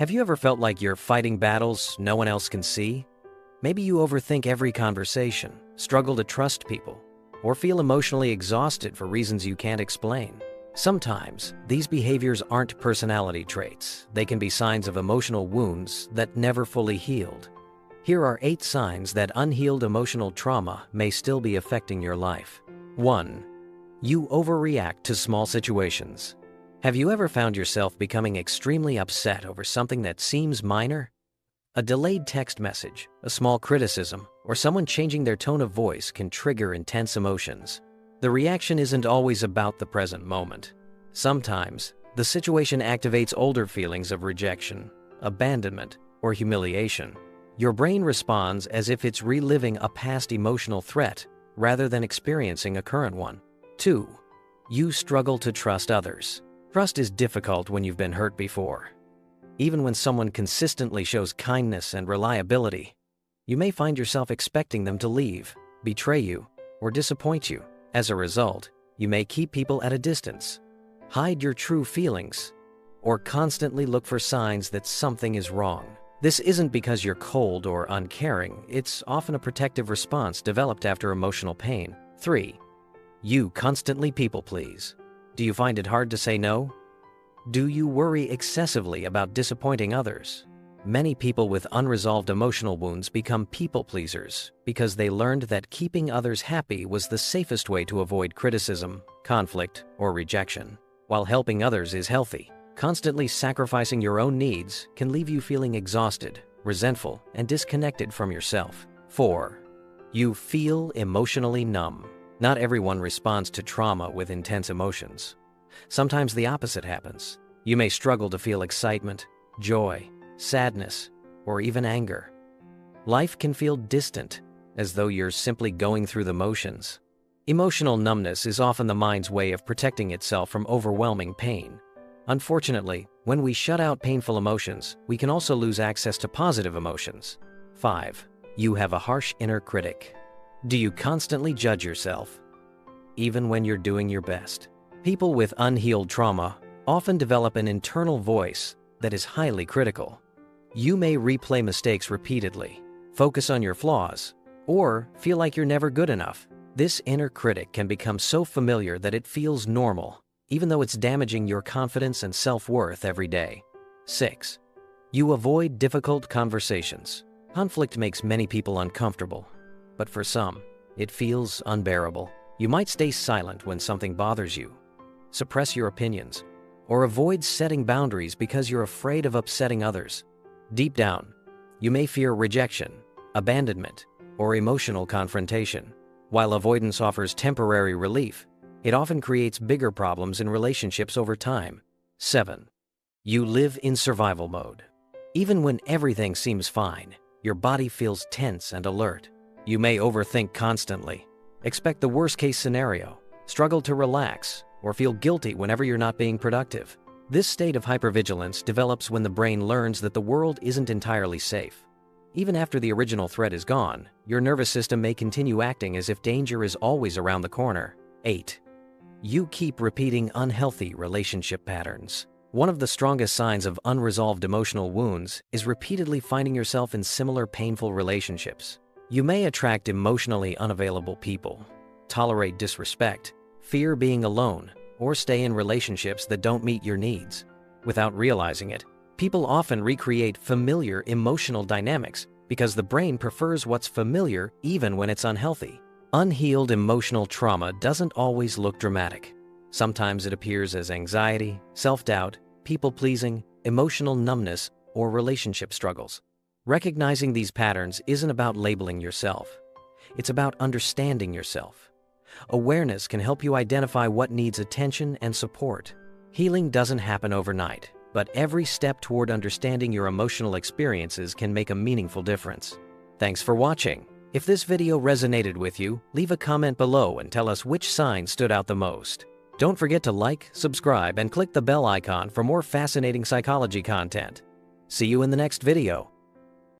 Have you ever felt like you're fighting battles no one else can see? Maybe you overthink every conversation, struggle to trust people, or feel emotionally exhausted for reasons you can't explain. Sometimes, these behaviors aren't personality traits. They can be signs of emotional wounds that never fully healed. Here are 8 signs that unhealed emotional trauma may still be affecting your life. 1. You overreact to small situations. Have you ever found yourself becoming extremely upset over something that seems minor? A delayed text message, a small criticism, or someone changing their tone of voice can trigger intense emotions. The reaction isn't always about the present moment. Sometimes, the situation activates older feelings of rejection, abandonment, or humiliation. Your brain responds as if it's reliving a past emotional threat rather than experiencing a current one. 2. You struggle to trust others. Trust is difficult when you've been hurt before. Even when someone consistently shows kindness and reliability, you may find yourself expecting them to leave, betray you, or disappoint you. As a result, you may keep people at a distance, hide your true feelings, or constantly look for signs that something is wrong. This isn't because you're cold or uncaring. It's often a protective response developed after emotional pain. 3. You constantly people please. Do you find it hard to say no? Do you worry excessively about disappointing others? Many people with unresolved emotional wounds become people pleasers because they learned that keeping others happy was the safest way to avoid criticism, conflict, or rejection. While helping others is healthy, constantly sacrificing your own needs can leave you feeling exhausted, resentful, and disconnected from yourself. 4. You feel emotionally numb. Not everyone responds to trauma with intense emotions. Sometimes the opposite happens. You may struggle to feel excitement, joy, sadness, or even anger. Life can feel distant, as though you're simply going through the motions. Emotional numbness is often the mind's way of protecting itself from overwhelming pain. Unfortunately, when we shut out painful emotions, we can also lose access to positive emotions. 5. You have a harsh inner critic. Do you constantly judge yourself, even when you're doing your best? People with unhealed trauma often develop an internal voice that is highly critical. You may replay mistakes repeatedly, focus on your flaws, or feel like you're never good enough. This inner critic can become so familiar that it feels normal, even though it's damaging your confidence and self-worth every day. 6. You avoid difficult conversations. Conflict makes many people uncomfortable, but for some, it feels unbearable. You might stay silent when something bothers you, suppress your opinions, or avoid setting boundaries because you're afraid of upsetting others. Deep down, you may fear rejection, abandonment, or emotional confrontation. While avoidance offers temporary relief, it often creates bigger problems in relationships over time. 7. You live in survival mode. Even when everything seems fine, your body feels tense and alert. You may overthink constantly, expect the worst-case scenario, struggle to relax, or feel guilty whenever you're not being productive. This state of hypervigilance develops when the brain learns that the world isn't entirely safe. Even after the original threat is gone, your nervous system may continue acting as if danger is always around the corner. 8. You keep repeating unhealthy relationship patterns. One of the strongest signs of unresolved emotional wounds is repeatedly finding yourself in similar painful relationships. You may attract emotionally unavailable people, tolerate disrespect, fear being alone, or stay in relationships that don't meet your needs. Without realizing it, people often recreate familiar emotional dynamics because the brain prefers what's familiar even when it's unhealthy. Unhealed emotional trauma doesn't always look dramatic. Sometimes it appears as anxiety, self-doubt, people-pleasing, emotional numbness, or relationship struggles. Recognizing these patterns isn't about labeling yourself. It's about understanding yourself. Awareness can help you identify what needs attention and support. Healing doesn't happen overnight, but every step toward understanding your emotional experiences can make a meaningful difference. Thanks for watching. If this video resonated with you, leave a comment below and tell us which sign stood out the most. Don't forget to like, subscribe, and click the bell icon for more fascinating psychology content. See you in the next video.